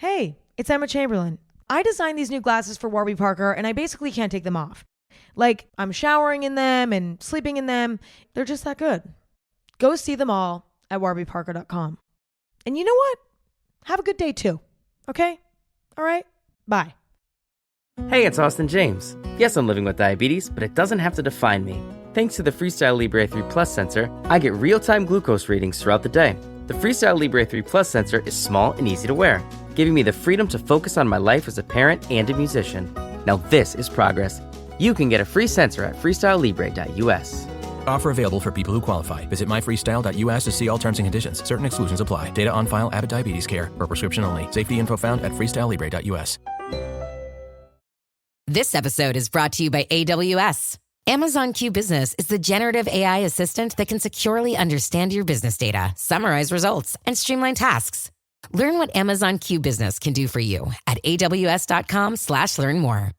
Hey, it's Emma Chamberlain. I designed these new glasses for Warby Parker, and I basically can't take them off. Like, I'm showering in them and sleeping in them. They're just that good. Go see them all at warbyparker.com. And you know what? Have a good day too. Okay? All right? Bye. Hey, it's Austin James. Yes, I'm living with diabetes, but it doesn't have to define me. Thanks to the Freestyle Libre 3 Plus sensor, I get real-time glucose readings throughout the day. The Freestyle Libre 3 Plus sensor is small and easy to wear, giving me the freedom to focus on my life as a parent and a musician. Now this is progress. You can get a free sensor at freestylelibre.us. Offer available for people who qualify. Visit myfreestyle.us to see all terms and conditions. Certain exclusions apply. Data on file. Abbott Diabetes Care. For prescription only. Safety info found at freestylelibre.us. This episode is brought to you by AWS. Amazon Q Business is the generative AI assistant that can securely understand your business data, summarize results, and streamline tasks. Learn what Amazon Q Business can do for you at aws.com/learn more.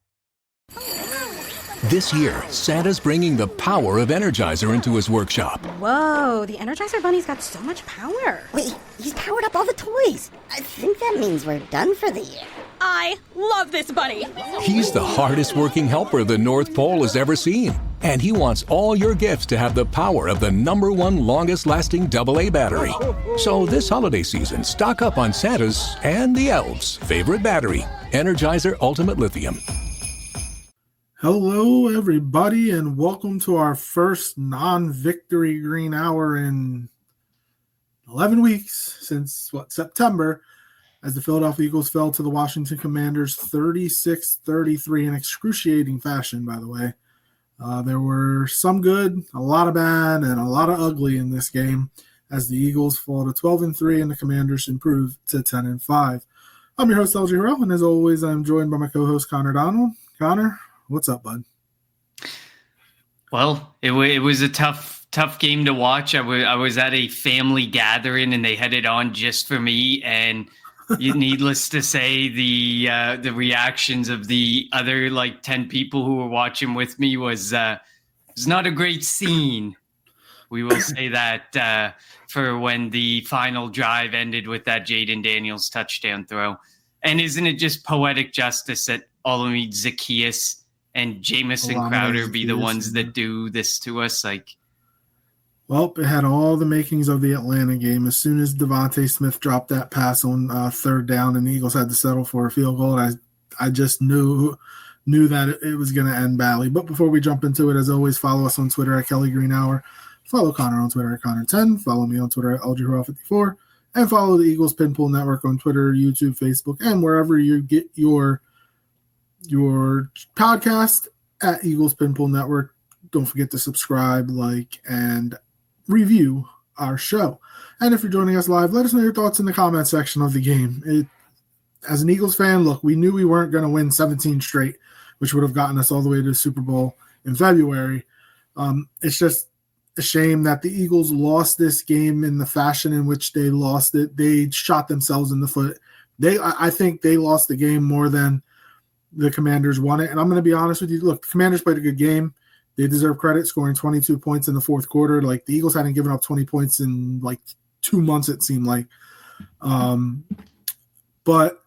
This year, Santa's bringing the power of Energizer into his workshop. Whoa, the Energizer Bunny's got so much power. Wait, he's powered up all the toys. I think that means we're done for the year. I love this bunny. He's the hardest working helper the North Pole has ever seen. And he wants all your gifts to have the power of the #1 longest lasting AA battery. So this holiday season, stock up on Santa's and the elves' favorite battery, Energizer Ultimate Lithium. Hello, everybody, and welcome to our first non-victory green hour in 11 weeks since, September, as the Philadelphia Eagles fell to the Washington Commanders 36-33 in excruciating fashion, by the way. There were some good, a lot of bad, and a lot of ugly in this game as the Eagles fall to 12-3 and the Commanders improve to 10-5. I'm your host, LG Harrell, and as always, I'm joined by my co-host, Connor Donald. Connor, what's up, bud? Well, it was a tough game to watch. I was at a family gathering, and they had it on just for me. And needless to say, the reactions of the other 10 people who were watching with me was not a great scene. We will say that for when the final drive ended with that Jayden Daniels touchdown throw. And isn't it just poetic justice that Olamide Zaccheaus and Jamison Crowder be the ones that do this to us? Well, it had all the makings of the Atlanta game. As soon as Devontae Smith dropped that pass on third down and the Eagles had to settle for a field goal, I just knew that it was going to end badly. But before we jump into it, as always, follow us on Twitter at Kelly Green Hour. Follow Connor on Twitter at Connor10. Follow me on Twitter at LGRaw54. And follow the Eagles Pinpool Network on Twitter, YouTube, Facebook, and wherever you get your podcast at Eagles Pinpool Network. Don't forget to subscribe, like, and review our show. And if you're joining us live, let us know your thoughts in the comment section of the game. As an Eagles fan, look, we knew we weren't going to win 17 straight, which would have gotten us all the way to the Super Bowl in February. It's just a shame that the Eagles lost this game in the fashion in which they lost it. They shot themselves in the foot. I think they lost the game more than the Commanders won it. And I'm going to be honest with you. Look, the Commanders played a good game. They deserve credit, scoring 22 points in the fourth quarter. The Eagles hadn't given up 20 points in 2 months, it seemed like. But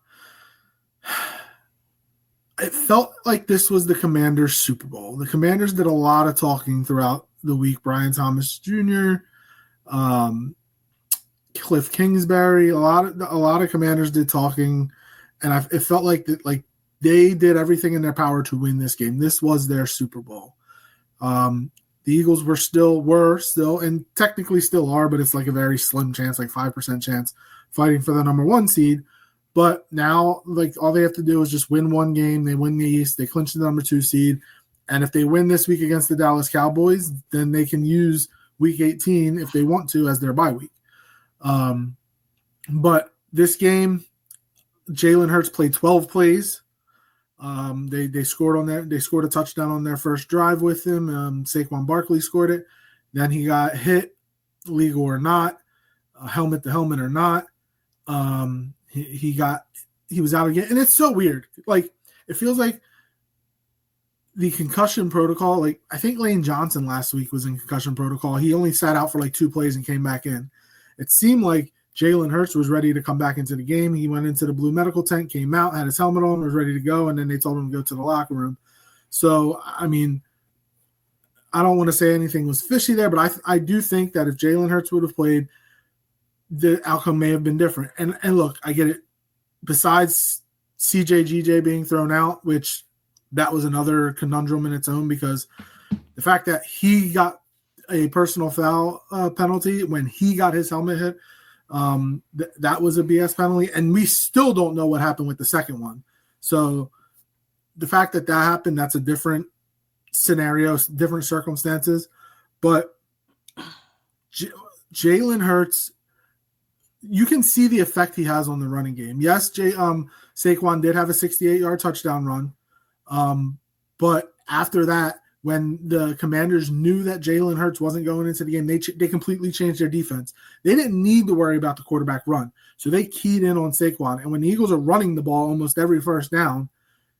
it felt like this was the Commanders' Super Bowl. The Commanders did a lot of talking throughout the week. Brian Thomas Jr., Cliff Kingsbury, a lot of Commanders did talking, and it felt like that. They did everything in their power to win this game. This was their Super Bowl. The Eagles were still, and technically still are, but it's a very slim chance, 5% chance, fighting for the #1 seed. But now, all they have to do is just win one game. They win the East. They clinch the #2 seed. And if they win this week against the Dallas Cowboys, then they can use Week 18 if they want to as their bye week. But this game, Jalen Hurts played 12 plays. They scored a touchdown on their first drive with him. Saquon Barkley scored it. Then he got hit, legal or not, helmet to helmet or not. He was out again, and it's so weird. It feels like the concussion protocol. I think Lane Johnson last week was in concussion protocol. He only sat out for 2 plays and came back in. It seemed like Jalen Hurts was ready to come back into the game. He went into the blue medical tent, came out, had his helmet on, was ready to go, and then they told him to go to the locker room. So, I mean, I don't want to say anything was fishy there, but I do think that if Jalen Hurts would have played, the outcome may have been different. And look, I get it. Besides CJGJ being thrown out, which that was another conundrum in its own, because the fact that he got a personal foul penalty when he got his helmet hit, that was a BS penalty. And we still don't know what happened with the second one. So the fact that happened, that's a different scenario, different circumstances. But Jalen Hurts, you can see the effect he has on the running game. Yes, Saquon did have a 68-yard touchdown run. But after that, when the Commanders knew that Jalen Hurts wasn't going into the game, they completely changed their defense. They didn't need to worry about the quarterback run. So they keyed in on Saquon. And when the Eagles are running the ball almost every first down,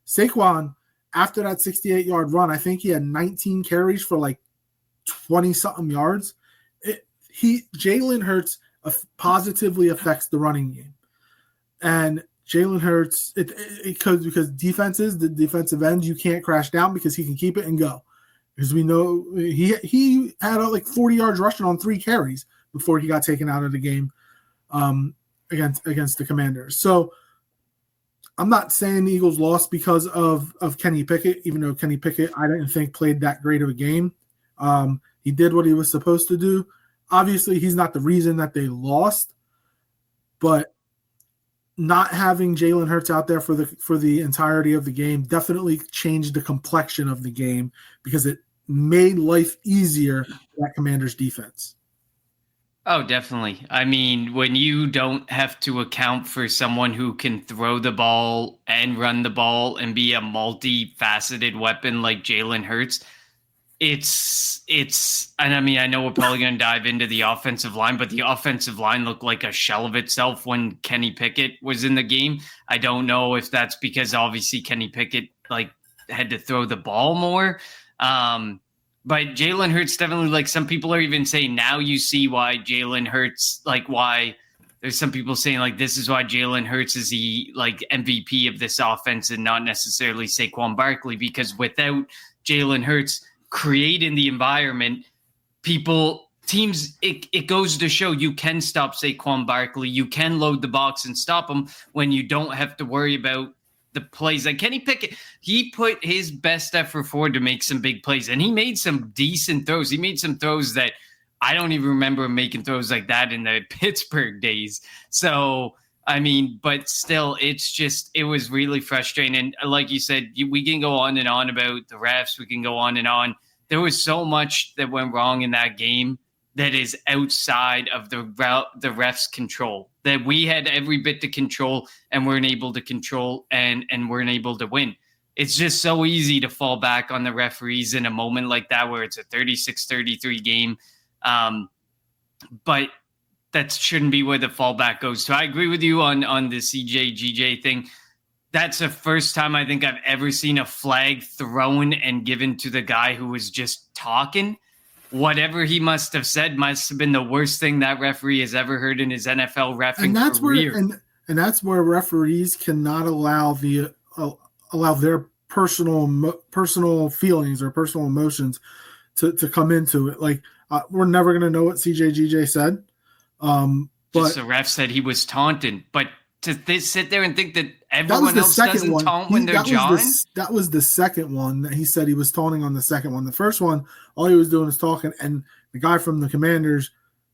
Saquon, after that 68-yard run, I think he had 19 carries for like 20-something yards. Jalen Hurts positively affects the running game. And Jalen Hurts, because defenses, the defensive ends, you can't crash down because he can keep it and go. Because we know he had like 40 yards rushing on 3 carries before he got taken out of the game against the Commanders. So I'm not saying the Eagles lost because of Kenny Pickett, even though Kenny Pickett I didn't think played that great of a game. He did what he was supposed to do. Obviously, he's not the reason that they lost, but not having Jalen Hurts out there for the entirety of the game definitely changed the complexion of the game because it made life easier for that Commanders defense. Oh, definitely. I mean, when you don't have to account for someone who can throw the ball and run the ball and be a multifaceted weapon like Jalen Hurts, and I mean, I know we're probably going to dive into the offensive line, but the offensive line looked like a shell of itself when Kenny Pickett was in the game. I don't know if that's because obviously Kenny Pickett had to throw the ball more. But Jalen Hurts definitely, like, some people are even saying now you see why Jalen Hurts, like, why there's some people saying like this is why Jalen Hurts is the MVP of this offense and not necessarily Saquon Barkley, because without Jalen Hurts creating the environment, teams, it goes to show you can stop Saquon Barkley. You can load the box and stop him when you don't have to worry about the plays. Like Kenny Pickett, he put his best effort forward to make some big plays, and he made some decent throws. He made some throws that I don't even remember making throws like that in the Pittsburgh days. So, I mean, but still, it was really frustrating. And like you said, we can go on and on about the refs. We can go on and on. There was so much that went wrong in that game that is outside of the refs' control, that we had every bit to control and weren't able to control and weren't able to win. It's just so easy to fall back on the referees in a moment like that where it's a 36-33 game. But that shouldn't be where the fallback goes. So I agree with you on the CJGJ thing. That's the first time I think I've ever seen a flag thrown and given to the guy who was just talking. Whatever he must have said must have been the worst thing that referee has ever heard in his NFL reffing career. And that's where referees cannot allow their personal feelings or personal emotions to come into it. Like we're never going to know what CJGJ said. But the ref said he was taunting, but to sit there and think that everyone else doesn't taunt when they're jawing? That was the second one that he said he was taunting on the second one. The first one, all he was doing was talking, and the guy from the Commanders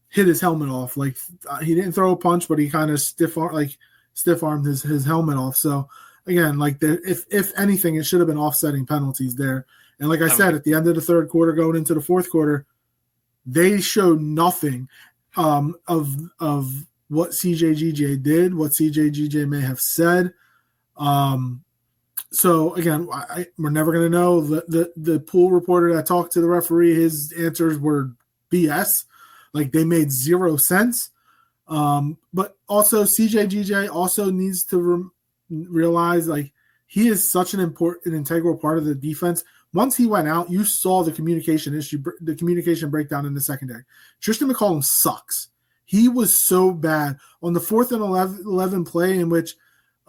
hit his helmet off. Like he didn't throw a punch, but he kind of stiff-armed his helmet off. So again, like if anything, it should have been offsetting penalties there. And like I said, at the end of the third quarter, going into the fourth quarter, they showed nothing of what CJGJ did, what CJGJ may have said. So again, we're never going to know. The pool reporter that talked to the referee, his answers were BS. Like they made zero sense. But also CJGJ also needs to realize like he is such an important, integral part of the defense. Once he went out, you saw the communication issue, the communication breakdown in the secondary. Tristan McCollum sucks. He was so bad on the 4th and 11 play in which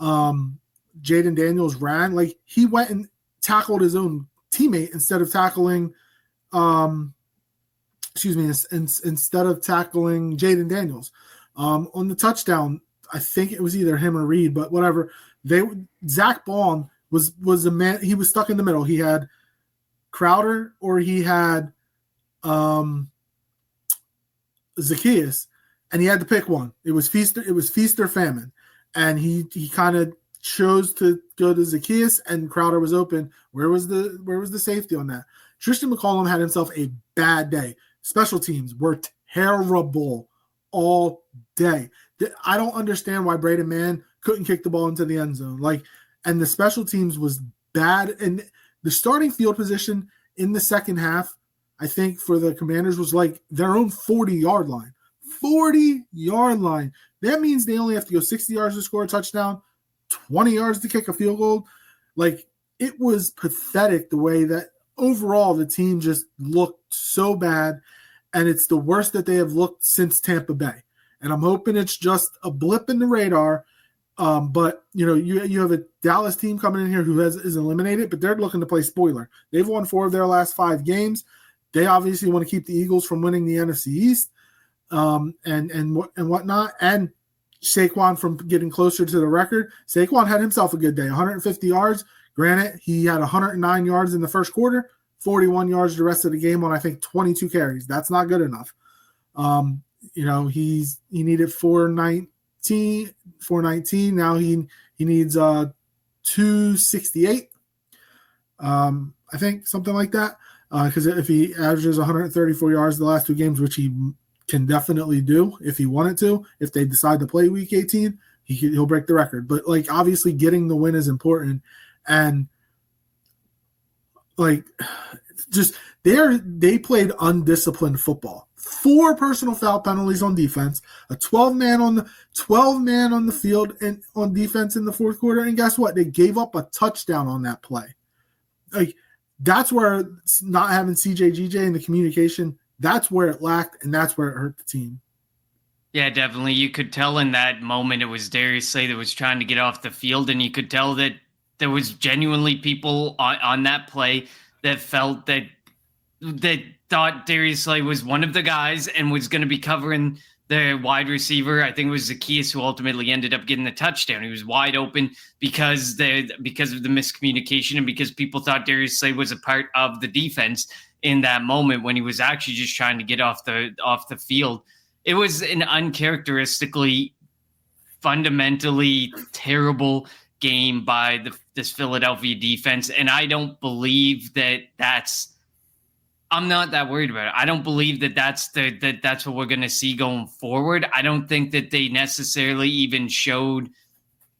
Jayden Daniels ran. Like, he went and tackled his own teammate instead of tackling instead of tackling Jayden Daniels. On the touchdown, I think it was either him or Reed, but whatever. Zach Baun was a man. He was stuck in the middle. He had Crowder or he had Zacchaeus, and he had to pick one. It was feast or famine, and he kind of chose to go to Zacchaeus, and Crowder was open. Where was the safety on that? Tristan McCollum had himself a bad day. Special teams were terrible all day. I don't understand why Braden Mann couldn't kick the ball into the end zone. And the special teams was bad. And the starting field position in the second half, I think, for the Commanders was like their own 40-yard line. 40-yard line. That means they only have to go 60 yards to score a touchdown, 20 yards to kick a field goal. Like, it was pathetic the way that overall the team just looked so bad, and it's the worst that they have looked since Tampa Bay. And I'm hoping it's just a blip in the radar. But, you have a Dallas team coming in here who is eliminated, but they're looking to play spoiler. They've won 4 of their last 5 games. They obviously want to keep the Eagles from winning the NFC East and whatnot, and Saquon from getting closer to the record. Saquon had himself a good day, 150 yards. Granted, he had 109 yards in the first quarter, 41 yards the rest of the game on, I think, 22 carries. That's not good enough. He needed 419. Now he needs 268. I think something like that. Because if he averages 134 yards the last 2 games, which he can definitely do if he wanted to, if they decide to play Week 18, he'll break the record. But obviously, getting the win is important, and just they played undisciplined football. 4 personal foul penalties on defense, a 12 man on the field and on defense in the fourth quarter, and guess what? They gave up a touchdown on that play. That's where not having CJGJ and the communication, that's where it lacked, and that's where it hurt the team. Yeah, definitely. You could tell in that moment it was Darius Slay that was trying to get off the field, and you could tell that there was genuinely people on that play that felt that thought Darius Slay was one of the guys and was going to be covering the wide receiver. I think it was Zacchaeus who ultimately ended up getting the touchdown. He was wide open because of the miscommunication and because people thought Darius Slay was a part of the defense in that moment when he was actually just trying to get off the field. It was an uncharacteristically, fundamentally terrible game by this Philadelphia defense, and I don't believe I'm not that worried about it. I don't believe that's what we're going to see going forward. I don't think that they necessarily even showed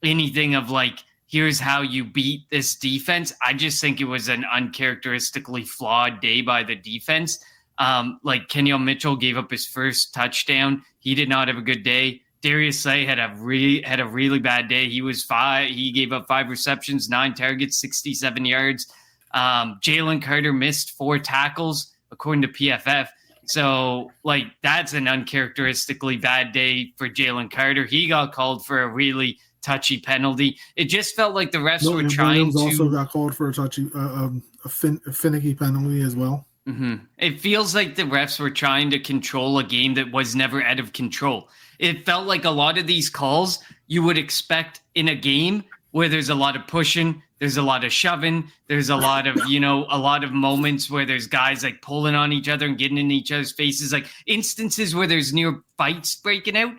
anything of here's how you beat this defense. I just think it was an uncharacteristically flawed day by the defense. Kenyon Mitchell gave up his first touchdown. He did not have a good day. Darius Slay had a really bad day. He gave up 5 receptions, 9 targets, 67 yards. Jalen Carter missed 4 tackles, according to PFF. So, that's an uncharacteristically bad day for Jalen Carter. He got called for a really touchy penalty. It just felt like the refs were trying to... also got called for a touchy, a finicky penalty as well. Mm-hmm. It feels like the refs were trying to control a game that was never out of control. It felt like a lot of these calls you would expect in a game where there's a lot of pushing, there's a lot of shoving, there's a lot of, a lot of moments where there's guys pulling on each other and getting in each other's faces, instances where there's near fights breaking out.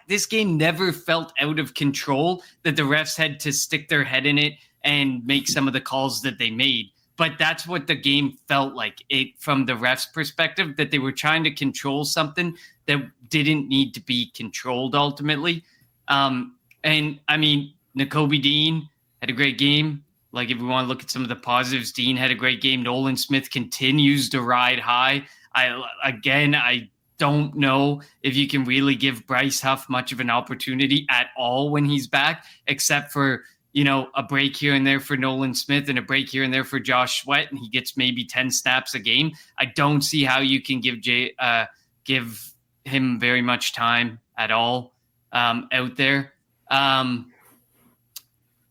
This game never felt out of control, that the refs had to stick their head in it and make some of the calls that they made. But that's what the game felt like, from the refs' perspective, that they were trying to control something that didn't need to be controlled ultimately. Nakobe Dean had a great game. If we want to look at some of the positives, Dean had a great game. Nolan Smith continues to ride high. I don't know if you can really give Bryce Huff much of an opportunity at all when he's back, except for, a break here and there for Nolan Smith and a break here and there for Josh Sweat, and he gets maybe 10 snaps a game. I don't see how you can give him very much time at all out there.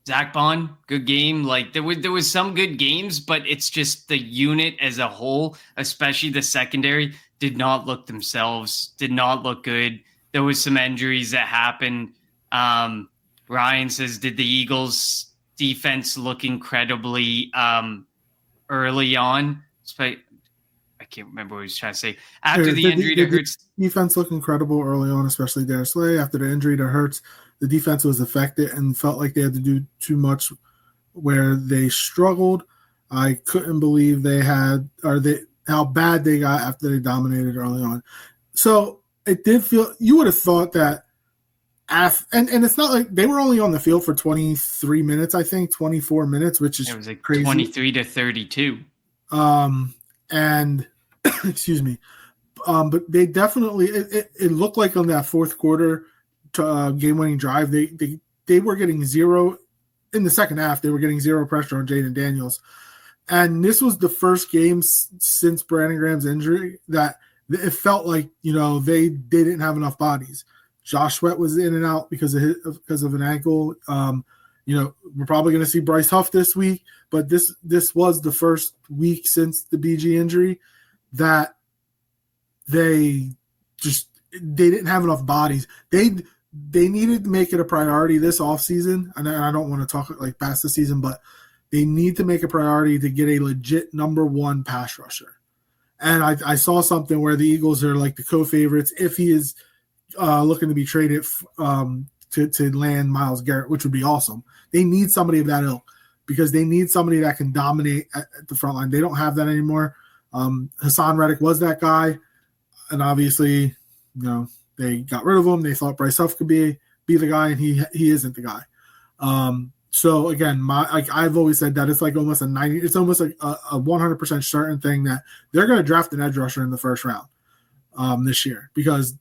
Zach Bond, good game. Like there was some good games, but it's just the unit as a whole, especially the secondary, did not look themselves, did not look good. There was some injuries that happened. Ryan says, did the Eagles defense look incredibly early on? I can't remember what he was trying to say. After the injury to Hurts. Defense looked incredible early on, especially Darius Slay. After the injury to Hurts, the defense was affected and felt like they had to do too much where they struggled. I couldn't believe how bad they got after they dominated early on. So it did feel, you would have thought that and it's not like they were only on the field for 23 minutes, I think 24 minutes, which is it was like crazy. 23 to 32. And excuse me. But they definitely, it looked like on that fourth quarter game-winning drive, they were getting zero in the second half. They were getting zero pressure on Jayden Daniels, and this was the first game since Brandon Graham's injury that it felt like they didn't have enough bodies. Josh Sweat was in and out because of an ankle. We're probably going to see Bryce Huff this week, but this was the first week since the BG injury that they didn't have enough bodies. They needed to make it a priority this offseason, and I don't want to talk like past the season, but they need to make a priority to get a legit number one pass rusher. And I saw something where the Eagles are like the co-favorites if he is looking to be traded to land Myles Garrett, which would be awesome. They need somebody of that ilk because they need somebody that can dominate at the front line. They don't have that anymore. Hassan Reddick was that guy, and obviously, they got rid of him. They thought Bryce Huff could be the guy, and he isn't the guy. So again, I've always said that it's like almost it's almost like a 100% certain thing that they're going to draft an edge rusher in the first round this year because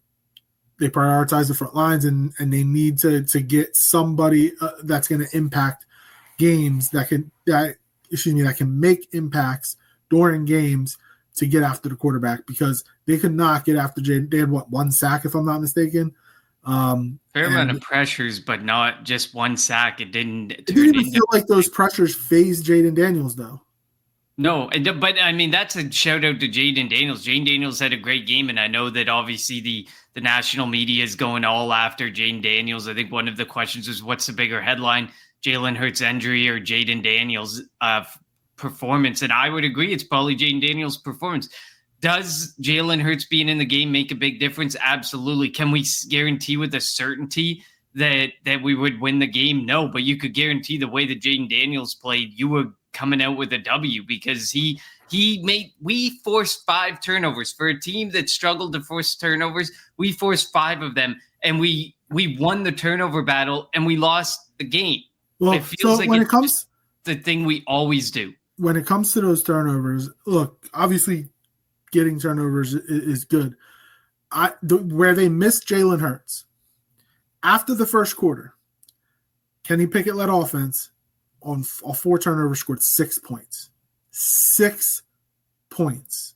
they prioritize the front lines and they need to get somebody that's going to impact games that can make impacts during games to get after the quarterback because they could not get after Jayden. They had one sack if I'm not mistaken. Fair amount of pressures, but not just one sack. It didn't feel like those pressures phased Jayden Daniels though. No, but I mean, that's a shout out to Jayden Daniels. Jayden Daniels had a great game, and I know that obviously the national media is going all after Jayden Daniels. I think one of the questions is what's the bigger headline, Jalen Hurts' injury or Jayden Daniels' performance? And I would agree it's probably Jayden Daniels' performance. Does Jalen Hurts being in the game make a big difference? Absolutely. Can we guarantee with a certainty that we would win the game? No, but you could guarantee the way that Jayden Daniels played, you were coming out with a W because we forced 5 turnovers for a team that struggled to force turnovers. We forced 5 of them, and we won the turnover battle, and we lost the game. Well, it feels like when it comes the thing we always do. When it comes to those turnovers, look, obviously getting turnovers is good. Where they missed Jalen Hurts after the first quarter, Kenny Pickett led offense on 4 turnovers, scored 6 points. 6 points.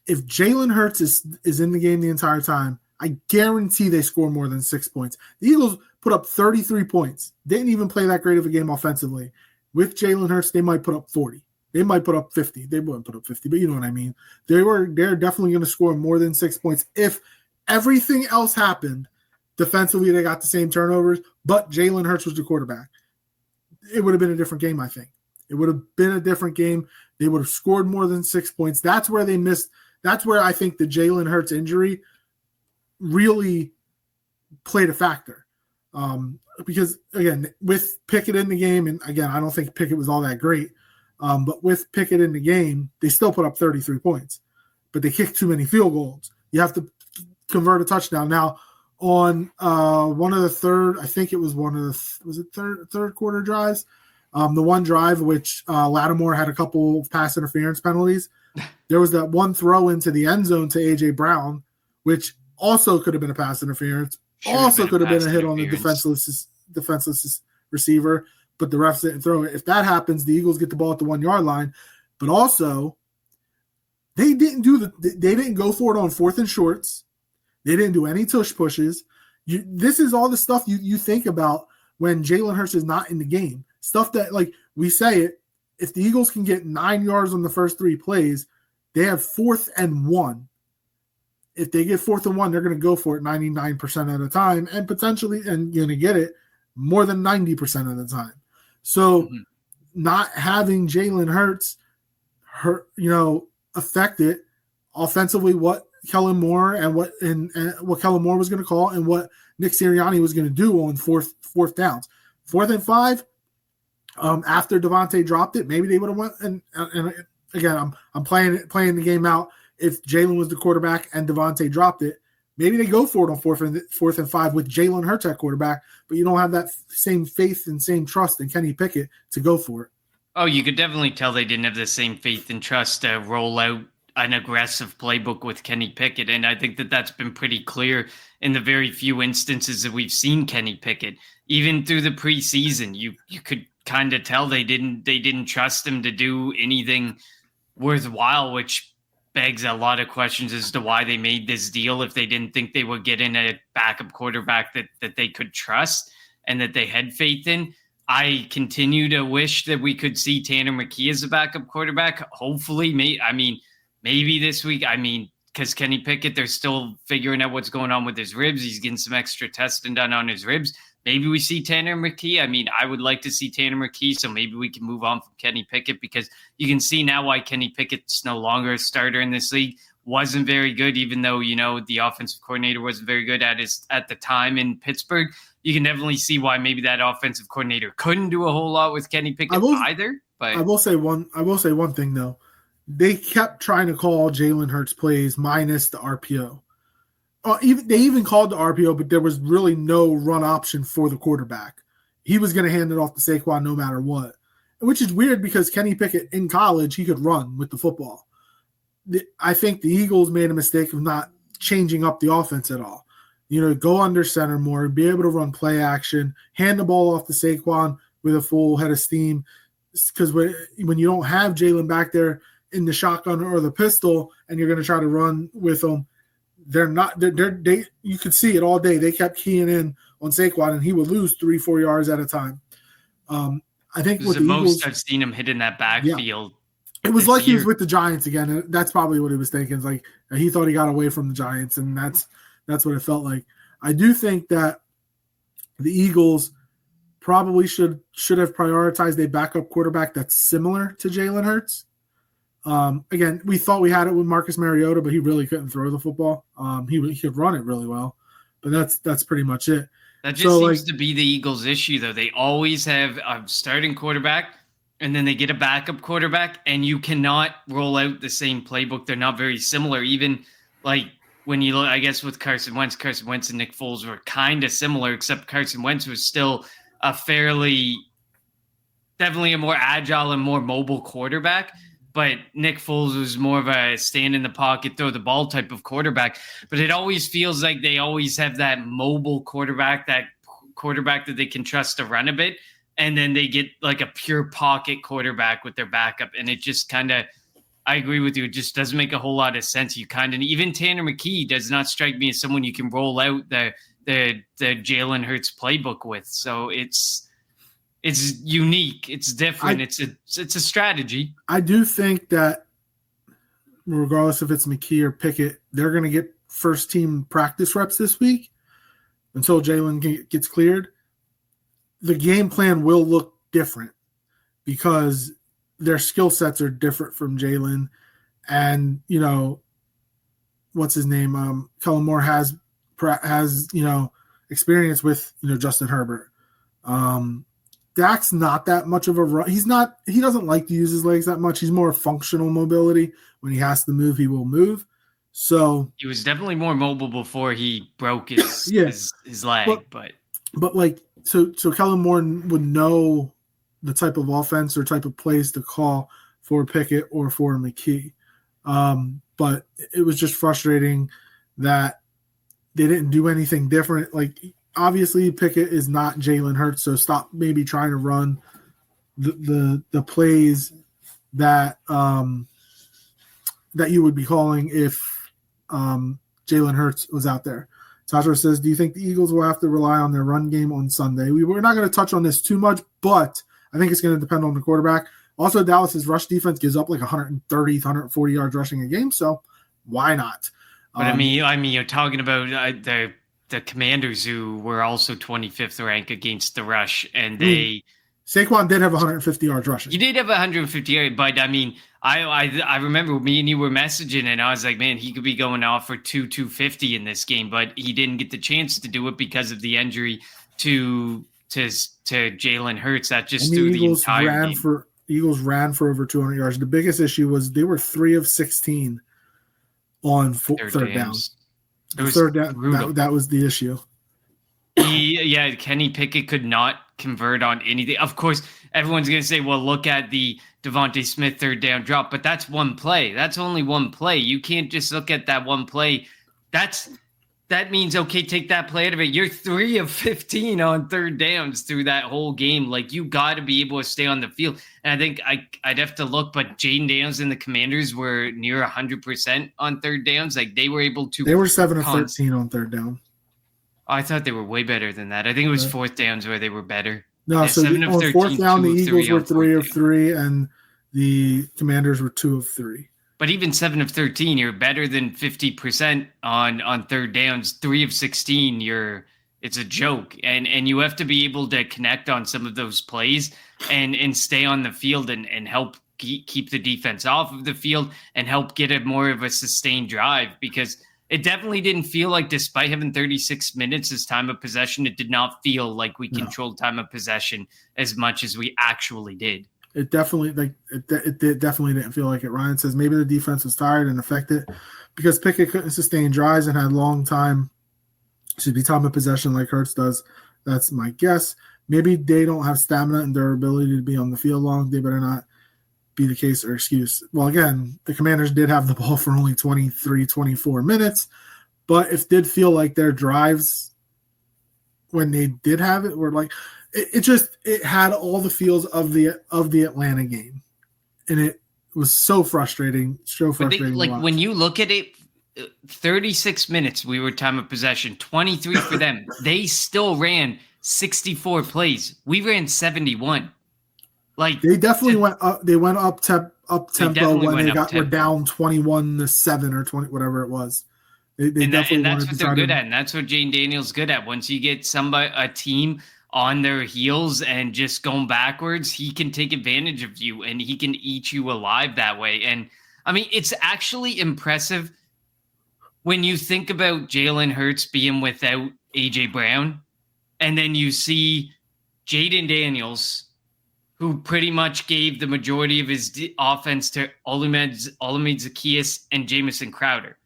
If Jalen Hurts is in the game the entire time, I guarantee they score more than 6 points. The Eagles put up 33 points. Didn't even play that great of a game offensively. With Jalen Hurts, they might put up 40. They might put up 50. They wouldn't put up 50, but you know what I mean. They're definitely going to score more than 6 points. If everything else happened, defensively they got the same turnovers, but Jalen Hurts was the quarterback. It would have been a different game, I think. It would have been a different game. They would have scored more than 6 points. That's where they missed. That's where I think the Jalen Hurts injury really played a factor. Because, again, with Pickett in the game, and, again, I don't think Pickett was all that great, but with Pickett in the game, they still put up 33 points. But they kicked too many field goals. You have to convert a touchdown. Now, on one of the third, I think it was third quarter drives, the one drive which Lattimore had a couple of pass interference penalties. There was that one throw into the end zone to A.J. Brown, which also could have been a pass interference, also could have been a hit on the defenseless receiver, but the refs didn't throw it. If that happens, the Eagles get the ball at the 1 yard line, but also they didn't go for it on 4th and shorts. They didn't do any tush pushes. This is all the stuff you think about when Jalen Hurts is not in the game. Stuff that, like we say it, if the Eagles can get 9 yards on the first 3 plays, they have 4th and 1. If they get 4th and 1, they're going to go for it 99% of the time and potentially and going to get it more than 90% of the time. So not having Jalen Hurts affect it offensively, what Kellen Moore and what Kellen Moore was going to call and what Nick Sirianni was going to do on fourth downs. 4th and 5, after Devontae dropped it, maybe they would have went and again, I'm playing the game out. If Jalen was the quarterback and Devontae dropped it, maybe they go for it on 4th and 5 with Jalen Hurts at quarterback, but you don't have that same faith and same trust in Kenny Pickett to go for it. Oh, you could definitely tell they didn't have the same faith and trust to roll out an aggressive playbook with Kenny Pickett. And I think that that's been pretty clear in the very few instances that we've seen Kenny Pickett. Even through the preseason, you could kind of tell they didn't trust him to do anything worthwhile, which begs a lot of questions as to why they made this deal if they didn't think they would get in a backup quarterback that they could trust and that they had faith in. I continue to wish that we could see Tanner McKee as a backup quarterback. Hopefully, maybe this week. Because Kenny Pickett, they're still figuring out what's going on with his ribs. He's getting some extra testing done on his ribs. Maybe we see Tanner McKee. I would like to see Tanner McKee, so maybe we can move on from Kenny Pickett because you can see now why Kenny Pickett's no longer a starter in this league. Wasn't very good, even though, the offensive coordinator wasn't very good at the time in Pittsburgh. You can definitely see why maybe that offensive coordinator couldn't do a whole lot with Kenny Pickett either. But I will say one thing though. They kept trying to call Jalen Hurts plays minus the RPO. They even called the RPO, but there was really no run option for the quarterback. He was going to hand it off to Saquon no matter what, which is weird because Kenny Pickett in college, he could run with the football. I think the Eagles made a mistake of not changing up the offense at all. Go under center more, be able to run play action, hand the ball off to Saquon with a full head of steam. Because when you don't have Jalen back there in the shotgun or the pistol and you're going to try to run with them, you could see it all day. They kept keying in on Saquon and he would lose 3-4 yards at a time. I think with the most Eagles, I've seen him hit in that backfield. It was like he was with the Giants again. And that's probably what he was thinking. It's like he thought he got away from the Giants, and that's what it felt like. I do think that the Eagles probably should have prioritized a backup quarterback that's similar to Jalen Hurts. Again, we thought we had it with Marcus Mariota, but he really couldn't throw the football. He could run it really well, but that's pretty much it. That just seems to be the Eagles' issue, though. They always have a starting quarterback, and then they get a backup quarterback, and you cannot roll out the same playbook. They're not very similar. Even like when you look, I guess with Carson Wentz and Nick Foles were kind of similar, except Carson Wentz was still definitely a more agile and more mobile quarterback. But Nick Foles was more of a stand in the pocket, throw the ball type of quarterback. But it always feels like they always have that mobile quarterback, that they can trust to run a bit. And then they get like a pure pocket quarterback with their backup. And it just kind of, I agree with you, it just doesn't make a whole lot of sense. Even Tanner McKee does not strike me as someone you can roll out the Jalen Hurts playbook with. So it's unique. It's different. It's a strategy. I do think that regardless if it's McKee or Pickett, they're going to get first team practice reps this week until Jalen gets cleared. The game plan will look different because their skill sets are different from Jalen. And, what's his name? Kellen Moore has experience with, Justin Herbert. Dak's not that much of a run. He doesn't like to use his legs that much. He's more functional mobility. When he has to move, he will move. So he was definitely more mobile before he broke his leg. So Kellen Moore would know the type of offense or type of plays to call for Pickett or for McKee. But it was just frustrating that they didn't do anything different. Like, obviously, Pickett is not Jalen Hurts, so stop maybe trying to run the plays that that you would be calling if Jalen Hurts was out there. Tasha says, do you think the Eagles will have to rely on their run game on Sunday? We're not going to touch on this too much, but I think it's going to depend on the quarterback. Also, Dallas's rush defense gives up like 130, 140 yards rushing a game, so why not? But I mean, you're talking about the Commanders, who were also 25th ranked against the rush, and Saquon did have 150 yards rushing. You did have 150 yards, but I mean, I remember me and you were messaging, and I was like, man, he could be going off for 250 in this game, but he didn't get the chance to do it because of the injury to Jalen Hurts. That just threw the entire game. Eagles ran for over 200 yards. The biggest issue was they were 3 of 16 on third down. Third down, that was the issue. Kenny Pickett could not convert on anything. Of course, everyone's going to say, well, look at the Devontae Smith third down drop, but that's one play. That's only one play. You can't just look at that one play. That means, okay, take that play out of it. You're 3 of 15 on third downs through that whole game. Like, you got to be able to stay on the field. And I think I'd have to look, but Jayden Daniels and the Commanders were near 100% on third downs. Like, they were able to. They were 7 of 13 on third down. I thought they were way better than that. I think it was fourth downs where they were better. No, so on 13, fourth down, the Eagles were 3 of 3, and the Commanders were 2 of 3. But even 7 of 13, you're better than 50% on third downs. 3 of 16, it's a joke. And you have to be able to connect on some of those plays and stay on the field and help keep the defense off of the field and help get it more of a sustained drive, because it definitely didn't feel like, despite having 36 minutes as time of possession, it did not feel like we controlled time of possession as much as we actually did. It definitely definitely didn't feel like it. Ryan says maybe the defense was tired and affected because Pickett couldn't sustain drives and had long time. Should be time of possession like Hurts does. That's my guess. Maybe they don't have stamina and durability to be on the field long. They better not be the case or excuse. Well, again, the Commanders did have the ball for only 23, 24 minutes, but it did feel like their drives when they did have it were like it had all the feels of the Atlanta game, and it was so frustrating. When you look at it, 36 minutes we were time of possession, 23 for them. They still ran 64 plays. We ran 71. Like, they definitely went up. They went up tempo when they were down 21-7 or 20, whatever it was. That's what they're good at, and that's what Jayden Daniels good at. Once you get a team on their heels and just going backwards, he can take advantage of you and he can eat you alive that way. And I mean, it's actually impressive when you think about Jalen Hurts being without AJ Brown, and then you see Jayden Daniels, who pretty much gave the majority of his offense to Olamide Zaccheaus and Jamison Crowder.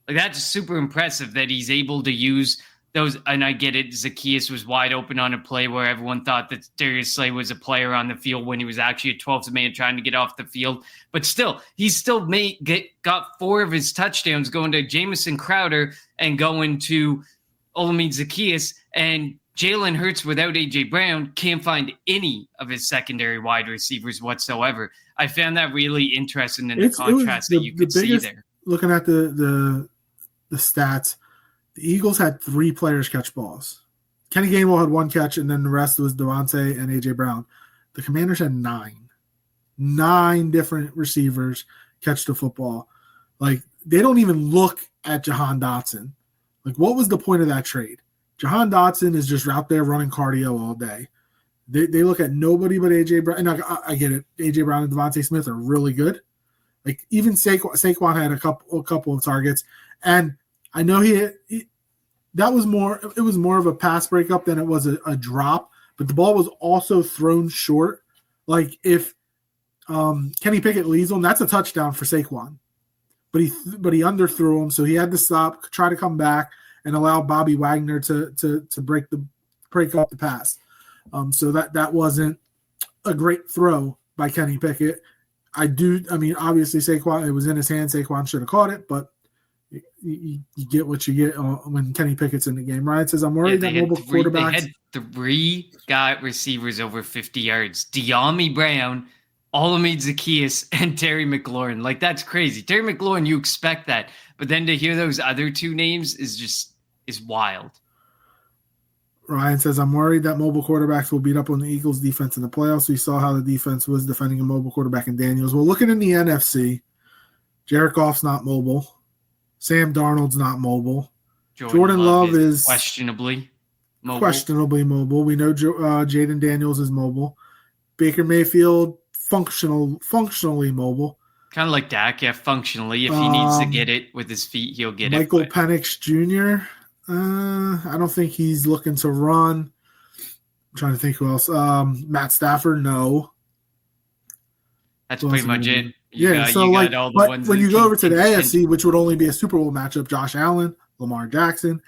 Like, that's super impressive that he's able to use those. And I get it, Zaccheaus was wide open on a play where everyone thought that Darius Slay was a player on the field when he was actually a 12th man trying to get off the field. But still, he still got 4 of his touchdowns going to Jamison Crowder and going to Olamide Zaccheaus. And Jalen Hurts, without A.J. Brown, can't find any of his secondary wide receivers whatsoever. I found that really interesting in the contrast that you could see there. Looking at the stats, the Eagles had 3 players catch balls. Kenny Gainwell had 1 catch, and then the rest was Devontae and A.J. Brown. The Commanders had 9. 9 different receivers catch the football. Like, they don't even look at Jahan Dotson. Like, what was the point of that trade? Jahan Dotson is just out there running cardio all day. They look at nobody but A.J. Brown. And I get it. A.J. Brown and Devontae Smith are really good. Like, even Saquon had a couple of targets. And I know that was more of a pass breakup than it was a drop, but the ball was also thrown short. Like, if Kenny Pickett leads him, that's a touchdown for Saquon. But he underthrew him, so he had to stop, try to come back, and allow Bobby Wagner to break up the pass. So that wasn't a great throw by Kenny Pickett. Obviously Saquon, it was in his hand. Saquon should have caught it, but you get what you get when Kenny Pickett's in the game. Ryan says, I'm worried that mobile quarterbacks. They had 3 receivers over 50 yards. De'Ami Brown, Olamide Zaccheaus, and Terry McLaurin. Like, that's crazy. Terry McLaurin, you expect that. But then to hear those other two names is wild. Ryan says, I'm worried that mobile quarterbacks will beat up on the Eagles' defense in the playoffs. We saw how the defense was defending a mobile quarterback in Daniels. Well, looking in the NFC, Jared Goff's not mobile. Sam Darnold's not mobile. Jordan Love is questionably mobile. We know Jayden Daniels is mobile. Baker Mayfield, functionally mobile. Kind of like Dak, yeah, functionally. If he needs to get it with his feet, he'll get Michael it. Penix Jr., I don't think he's looking to run. I'm trying to think who else. Matt Stafford, no. That's pretty much it. When you go over to the AFC, which would only be a Super Bowl matchup, Josh Allen, Lamar Jackson,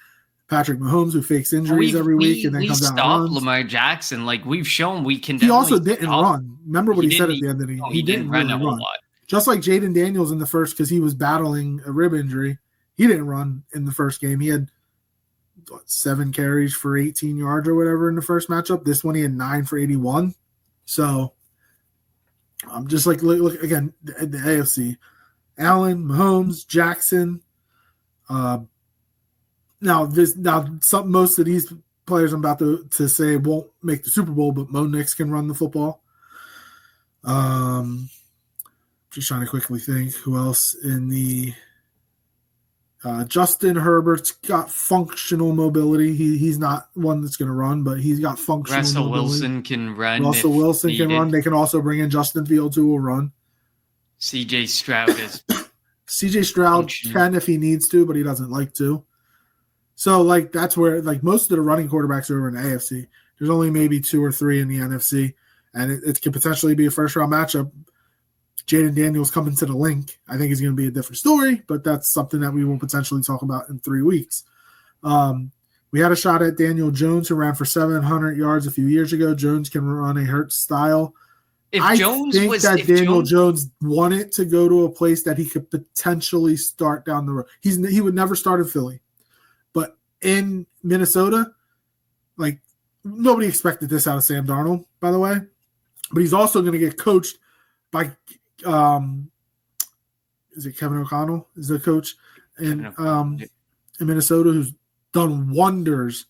Patrick Mahomes, who fakes injuries every week and then comes out and runs. Lamar Jackson. Like, we've shown we can. He also didn't run. Remember what he said at the end of the game? He didn't really run. Lot. Just like Jayden Daniels in the first, because he was battling a rib injury. He didn't run in the first game. He had 7 carries for 18 yards or whatever in the first matchup. This one he had 9 for 81. So I'm just like, look again, the AFC. Allen, Mahomes, Jackson. Most of these players I'm about to say won't make the Super Bowl, but Mo Nix can run the football. Just trying to quickly think who else in the Justin Herbert's got functional mobility. He's not one that's going to run, but he's got functional mobility. Wilson can run. Russell Wilson can run. They can also bring in Justin Fields, who will run. CJ Stroud is. CJ Stroud can if he needs to, but he doesn't like to. So, like, that's where, like, most of the running quarterbacks are over in the AFC. There's only maybe 2 or 3 in the NFC, and it could potentially be a first-round matchup. Jayden Daniels coming to the link. I think it's going to be a different story, but that's something that we will potentially talk about in 3 weeks. We had a shot at Daniel Jones, who ran for 700 yards a few years ago. Jones can run a Hurts style. Daniel Jones wanted to go to a place that he could potentially start down the road. He would never start in Philly. But in Minnesota, like, nobody expected this out of Sam Darnold, by the way. But he's also going to get coached by is it Kevin O'Connell is the coach in Minnesota, who's done wonders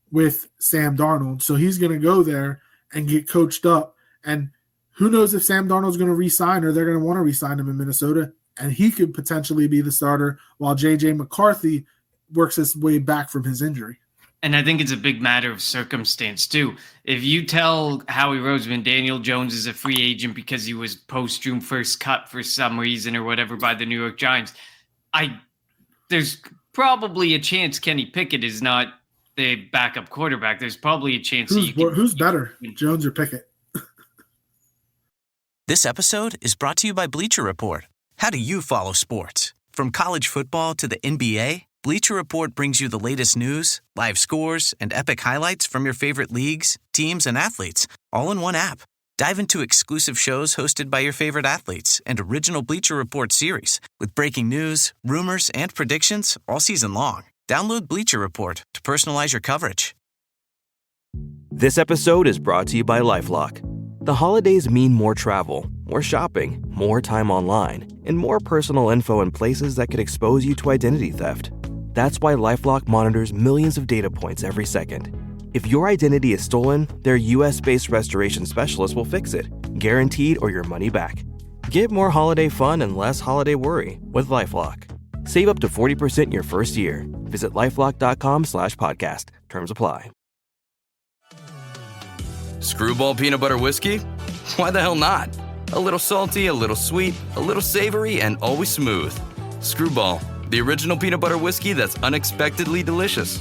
with Sam Darnold. So he's going to go there and get coached up. And who knows if Sam Darnold's going to re-sign or they're going to want to re-sign him in Minnesota. And he could potentially be the starter while J.J. McCarthy works his way back from his injury. And I think it's a big matter of circumstance, too. If you tell Howie Roseman Daniel Jones is a free agent because he was post-June 1st cut for some reason or whatever by the New York Giants, there's probably a chance Kenny Pickett is not the backup quarterback. There's probably a chance who's better, Jones or Pickett? This episode is brought to you by Bleacher Report. How do you follow sports? From college football to the NBA, Bleacher Report brings you the latest news, live scores, and epic highlights from your favorite leagues, teams, and athletes, all in one app. Dive into exclusive shows hosted by your favorite athletes and original Bleacher Report series with breaking news, rumors, and predictions all season long. Download Bleacher Report to personalize your coverage. This episode is brought to you by LifeLock. The holidays mean more travel, more shopping, more time online, and more personal info in places that could expose you to identity theft. That's why LifeLock monitors millions of data points every second. If your identity is stolen, their US-based restoration specialist will fix it, guaranteed or your money back. Get more holiday fun and less holiday worry with LifeLock. Save up to 40% your first year. Visit LifeLock.com/podcast. Terms apply. Screwball peanut butter whiskey? Why the hell not? A little salty, a little sweet, a little savory, and always smooth. Screwball, the original peanut butter whiskey that's unexpectedly delicious.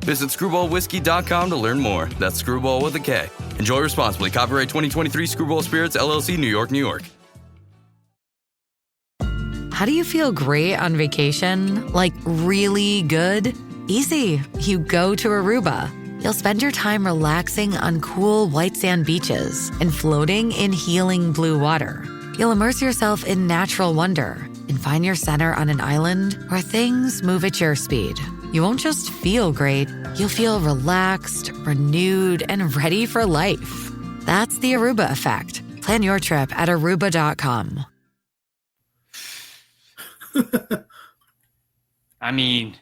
Visit ScrewballWhiskey.com to learn more. That's Screwball with a K. Enjoy responsibly. Copyright 2023 Screwball Spirits, LLC, New York, New York. How do you feel great on vacation? Like really good? Easy. You go to Aruba. You'll spend your time relaxing on cool white sand beaches and floating in healing blue water. You'll immerse yourself in natural wonder and find your center on an island where things move at your speed. You won't just feel great, you'll feel relaxed, renewed, and ready for life. That's the Aruba effect. Plan your trip at Aruba.com. I mean,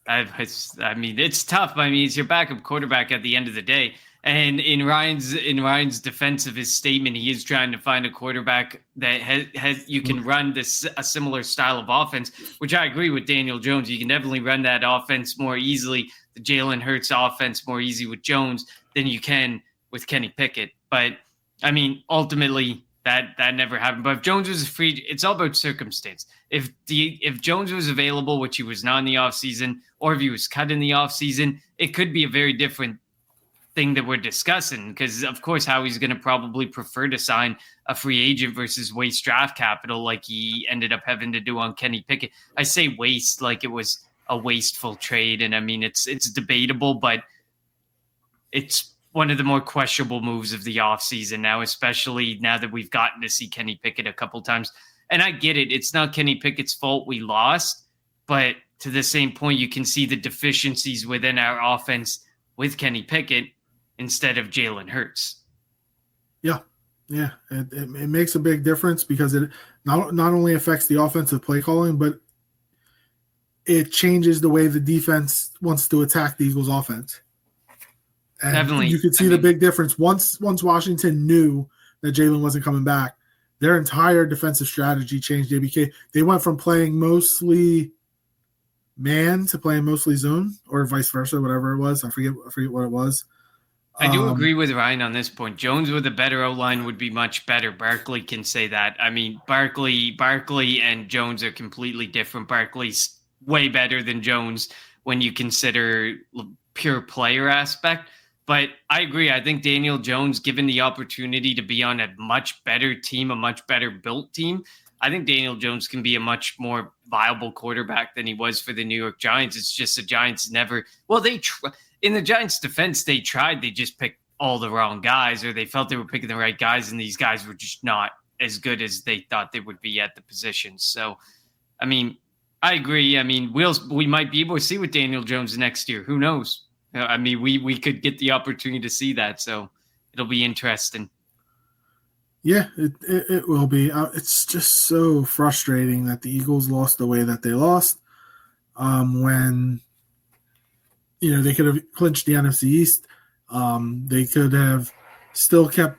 it's tough. I mean, he's your backup quarterback at the end of the day. And in Ryan's defense of his statement, he is trying to find a quarterback that has you can run a similar style of offense, which I agree with Daniel Jones. You can definitely run that offense more easily, the Jalen Hurts offense more easy with Jones than you can with Kenny Pickett. But I mean, ultimately that never happened. But if Jones was free, it's all about circumstance. If Jones was available, which he was not in the offseason, or if he was cut in the offseason, it could be a very different thing that we're discussing, because of course Howie's going to probably prefer to sign a free agent versus waste draft capital like he ended up having to do on Kenny Pickett. I say waste like it was a wasteful trade, and I mean it's debatable, but it's one of the more questionable moves of the offseason now, especially now that we've gotten to see Kenny Pickett a couple times. And I get it, it's not Kenny Pickett's fault we lost, but to the same point, you can see the deficiencies within our offense with Kenny Pickett instead of Jalen Hurts. Yeah. It makes a big difference because it not only affects the offensive play calling, but it changes the way the defense wants to attack the Eagles offense. And definitely. You could see the big difference. Once Washington knew that Jalen wasn't coming back, their entire defensive strategy changed. They went from playing mostly man to playing mostly zone, or vice versa, whatever it was. I forget what it was. I do agree with Ryan on this point. Jones with a better O-line would be much better. Barkley can say that. I mean, Barkley and Jones are completely different. Barkley's way better than Jones when you consider pure player aspect. But I agree. I think Daniel Jones, given the opportunity to be on a much better team, a much better built team, I think Daniel Jones can be a much more viable quarterback than he was for the New York Giants. It's just the Giants never – well, in the Giants' defense, they tried. They just picked all the wrong guys, or they felt they were picking the right guys, and these guys were just not as good as they thought they would be at the positions. So, I mean, I agree. I mean, we might be able to see with Daniel Jones next year. Who knows? I mean, we could get the opportunity to see that, so it'll be interesting. Yeah, it will be. It's just so frustrating that the Eagles lost the way that they lost when – they could have clinched the NFC East. They could have still kept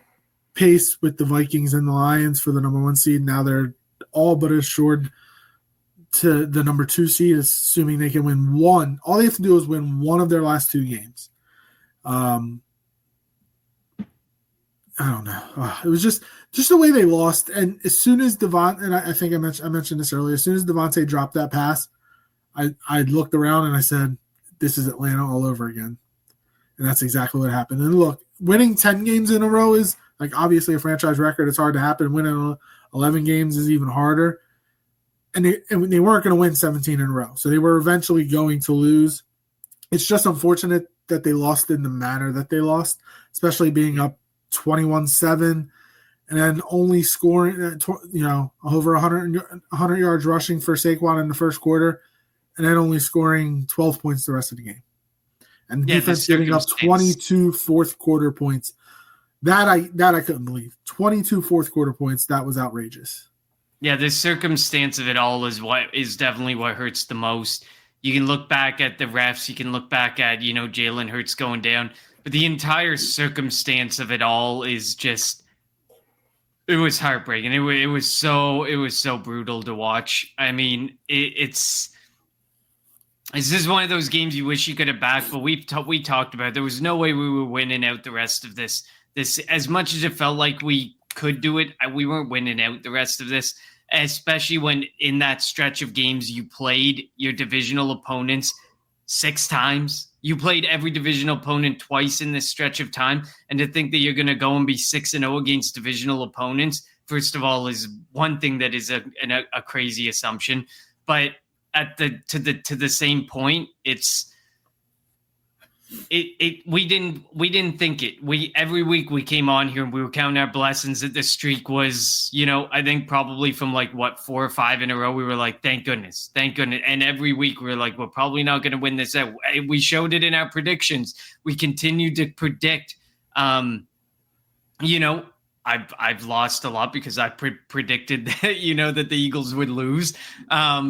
pace with the Vikings and the Lions for the number 1 seed. Now they're all but assured to the number 2 seed, assuming they can win one. All they have to do is win one of their last 2 games. I don't know. It was just the way they lost. And as soon as I think I mentioned this earlier, as soon as Devontae dropped that pass, I looked around and I said, this is Atlanta all over again. And that's exactly what happened. And look, winning 10 games in a row is obviously a franchise record. It's hard to happen. Winning 11 games is even harder. And they weren't going to win 17 in a row. So they were eventually going to lose. It's just unfortunate that they lost in the manner that they lost, especially being up 21-7 and then only scoring, over 100 yards rushing for Saquon in the first quarter, and then only scoring 12 points the rest of the game. And defense giving up 22 fourth quarter points. That I couldn't believe. 22 fourth quarter points. That was outrageous. Yeah, the circumstance of it all is definitely what hurts the most. You can look back at the refs. You can look back at, Jalen Hurts going down. But the entire circumstance of it all is just, it was heartbreaking. It was so brutal to watch. I mean, it's this is one of those games you wish you could have backed, but we talked about it. There was no way we were winning out the rest of this. As much as it felt like we could do it, we weren't winning out the rest of this, especially when in that stretch of games you played your divisional opponents 6 times. You played every divisional opponent twice in this stretch of time, and to think that you're going to go and be 6-0 against divisional opponents, first of all, is one thing that is a crazy assumption. But to the same point, we didn't think it. Every week we came on here and we were counting our blessings that the streak was, I think probably from 4 or 5 in a row, we were like, thank goodness. And every week we were like, we're probably not going to win this out. We showed it in our predictions. We continued to predict, I've lost a lot because I predicted that, that the Eagles would lose.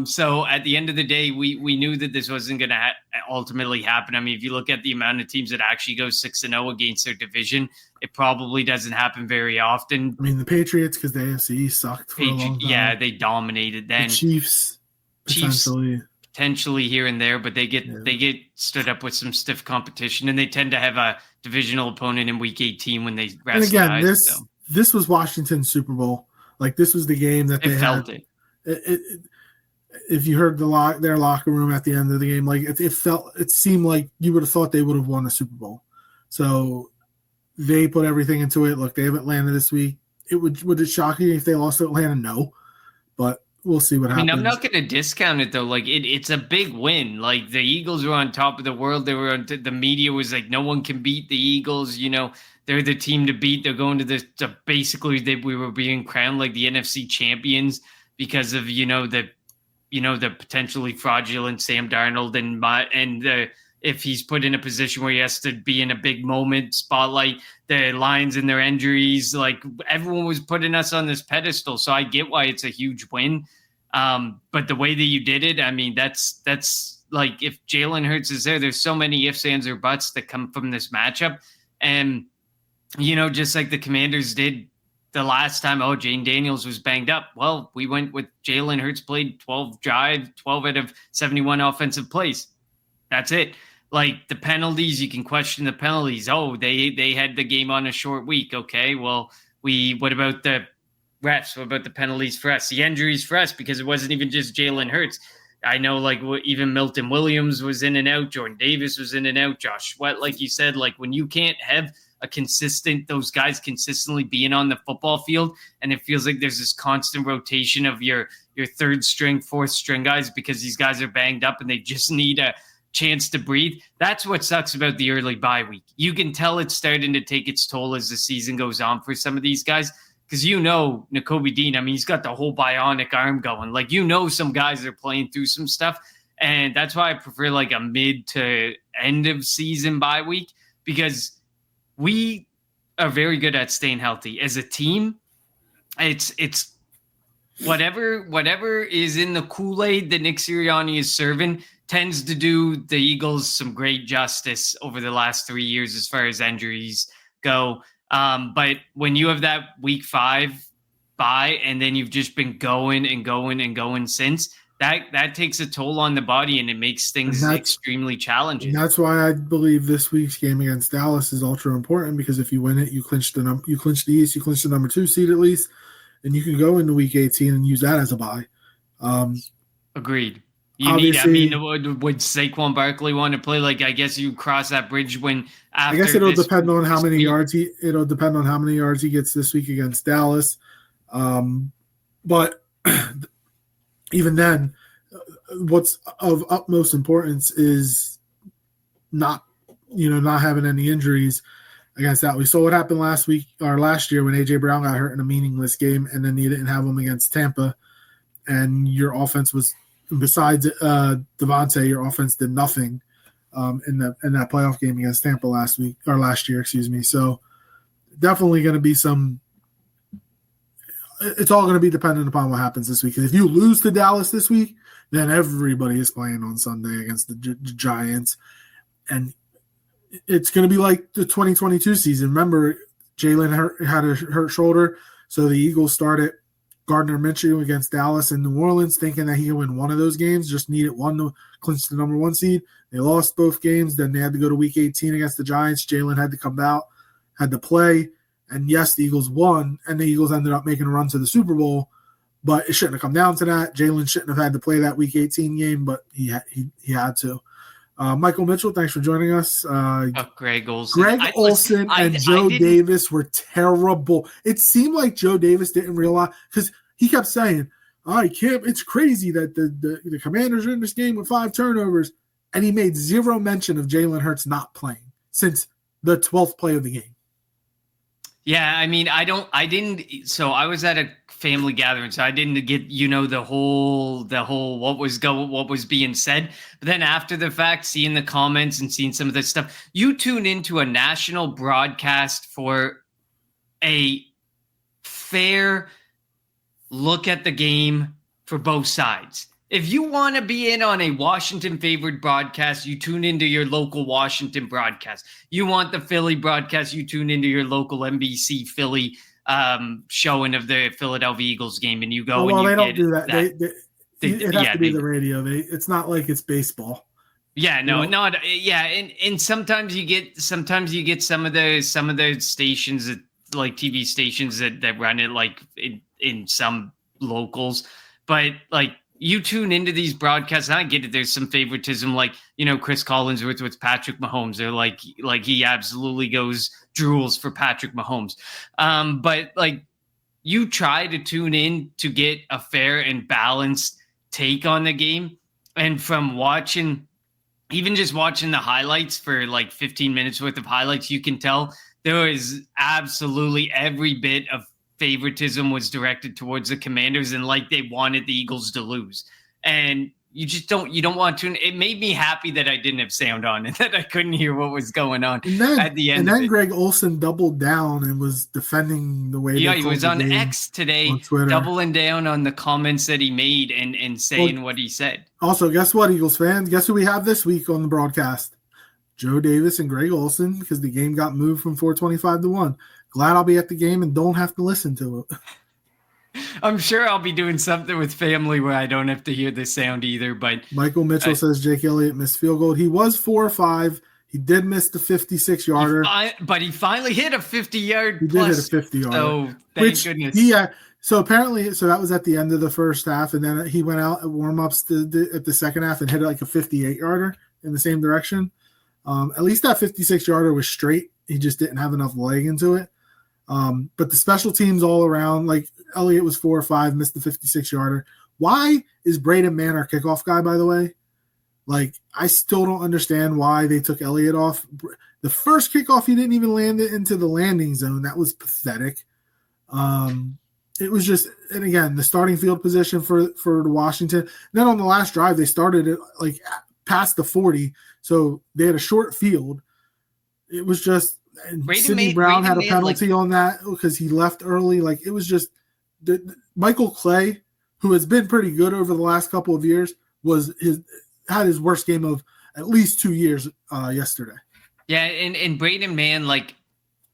So at the end of the day, we knew that this wasn't going to ultimately happen. I mean, if you look at the amount of teams that actually go 6-0 against their division, it probably doesn't happen very often. I mean, the Patriots, because the NFC East sucked for a long time. Yeah, they dominated then. The Chiefs potentially here and there, but they get stood up with some stiff competition, and they tend to have a divisional opponent in Week 18 when they rest. And again, guys, this was Washington's Super Bowl. Like, this was the game that they felt had. If you heard their locker room at the end of the game, like it seemed like you would have thought they would have won a Super Bowl. So they put everything into it. Look, they have Atlanta this week. Would it shock you if they lost to Atlanta? No, but we'll see what happens. I mean, I'm not going to discount it though. Like it's a big win. Like the Eagles were on top of the world. They were the media was like, no one can beat the Eagles. They're the team to beat. They're going to basically we were being crowned like the NFC champions because of the potentially fraudulent Sam Darnold and if he's put in a position where he has to be in a big moment, spotlight the Lions and their injuries, like everyone was putting us on this pedestal. So I get why it's a huge win. But the way that you did it, I mean, that's like if Jalen Hurts is there's so many ifs, ands, or buts that come from this matchup. And, just like the Commanders did the last time, Jayden Daniels was banged up. Well, we went with Jalen Hurts, played 12 out of 71 offensive plays. That's it. Like the penalties, you can question the penalties. They had the game on a short week. Okay, well, what about the refs? What about the penalties for us? The injuries for us, because it wasn't even just Jalen Hurts. I know, like, even Milton Williams was in and out. Jordan Davis was in and out. Josh Sweat, like you said, like when you can't have those guys consistently being on the football field, and it feels like there's this constant rotation of your third string, fourth string guys because these guys are banged up and they just need a chance to breathe. That's what sucks about the early bye week. You can tell it's starting to take its toll as the season goes on for some of these guys. Because Nakobe Dean, I mean, he's got the whole bionic arm going. Like, some guys are playing through some stuff. And that's why I prefer like a mid to end of season bye week, because we are very good at staying healthy. As a team, it's whatever is in the Kool-Aid that Nick Sirianni is serving tends to do the Eagles some great justice over the last 3 years as far as injuries go. But when you have that week 5 bye and then you've just been going and going and going since, that takes a toll on the body and it makes things extremely challenging. And that's why I believe this week's game against Dallas is ultra important, because if you win it, you clinch the East, you clinch the number 2 seed at least, and you can go into week 18 and use that as a bye. Agreed. Would Saquon Barkley want to play? Like, I guess you cross that bridge when after. I guess it'll depend on how many yards he gets this week against Dallas. But even then, what's of utmost importance is not having any injuries against that. We saw what happened last year when AJ Brown got hurt in a meaningless game, and then you didn't have him against Tampa, and your offense was. Besides Devontae, your offense did nothing in that playoff game against Tampa last year. So definitely going to be some. It's all going to be dependent upon what happens this week. Because if you lose to Dallas this week, then everybody is playing on Sunday against the Giants, and it's going to be like the 2022 season. Remember, Jalen had a hurt shoulder, so the Eagles started Gardner Minshew against Dallas and New Orleans, thinking that he could win one of those games, just needed one to clinch the number 1 seed. They lost both games. Then they had to go to week 18 against the Giants. Jalen had to come out, had to play. And yes, the Eagles won, and the Eagles ended up making a run to the Super Bowl. But it shouldn't have come down to that. Jalen shouldn't have had to play that week 18 game, but he had to. Michael Mitchell, thanks for joining us. Greg Olsen. And Joe Davis were terrible. It seemed like Joe Davis didn't realize, because he kept saying, it's crazy that the Commanders are in this game with 5 turnovers. And he made zero mention of Jalen Hurts not playing since the 12th play of the game. Yeah, I mean, so I was at a family gathering, so I didn't get, the whole what was being said. But then after the fact, seeing the comments and seeing some of this stuff, you tune into a national broadcast for a fair look at the game for both sides. If you want to be in on a Washington favored broadcast, you tune into your local Washington broadcast. You want the Philly broadcast, you tune into your local NBC Philly showing of the Philadelphia Eagles game, and you go. Well, and you they don't do that. It has to be the radio. It's not like it's baseball. Yeah, no, and sometimes you get some of the stations that, like TV stations that run it like in some locals, but like you tune into these broadcasts, and I get it. There's some favoritism, like, Chris Collinsworth with Patrick Mahomes. They're like he absolutely drools for Patrick Mahomes. But like, you try to tune in to get a fair and balanced take on the game, and from even just watching the highlights for like 15 minutes worth of highlights, you can tell there is absolutely every bit of favoritism was directed towards the Commanders, and like they wanted the Eagles to lose. And you don't want to. It made me happy that I didn't have sound on and that I couldn't hear what was going on at the end. And then Greg Olsen doubled down and was defending the way. Yeah, he was on X today, doubling down on the comments that he made and saying what he said. Also, guess what, Eagles fans? Guess who we have this week on the broadcast? Joe Davis and Greg Olsen, because the game got moved from 4:25 to 1. Glad I'll be at the game and don't have to listen to it. I'm sure I'll be doing something with family where I don't have to hear the sound either. But Michael Mitchell says Jake Elliott missed field goal. He was 4-5. He did miss the 56-yarder. But he finally hit a 50-yard. He did hit a 50-yarder. So thank goodness. So apparently, that was at the end of the first half, and then he went out at warm-ups at the second half and hit like a 58-yarder in the same direction. At least that 56-yarder was straight. He just didn't have enough leg into it. But the special teams all around, like Elliott was 4-5, missed the 56-yarder. Why is Braden Mann our kickoff guy, by the way? Like, I still don't understand why they took Elliott off. The first kickoff, he didn't even land it into the landing zone. That was pathetic. It was just, and again, the starting field position for the Washington. Then on the last drive, they started it like past the 40, so they had a short field. It was just, Sidney Brown had a penalty on that because he left early. Like, it was just Michael Clay, who has been pretty good over the last couple of years, had his worst game of at least 2 years yesterday. Yeah, and Braden Mann, like,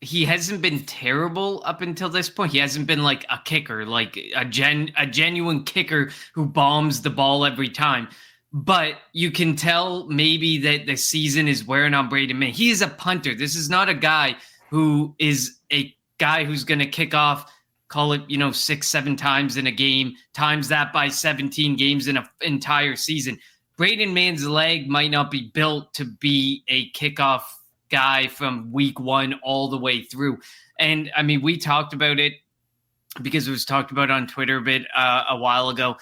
he hasn't been terrible up until this point. He hasn't been like a kicker, like a genuine kicker who bombs the ball every time. But you can tell maybe that the season is wearing on Braden Mann. He is a punter. This is not a guy who is a guy who's going to kick off, call it, 6-7 times in a game, times that by 17 games in an entire season. Braden Mann's leg might not be built to be a kickoff guy from week one all the way through. And I mean, we talked about it because it was talked about on Twitter a bit a while ago.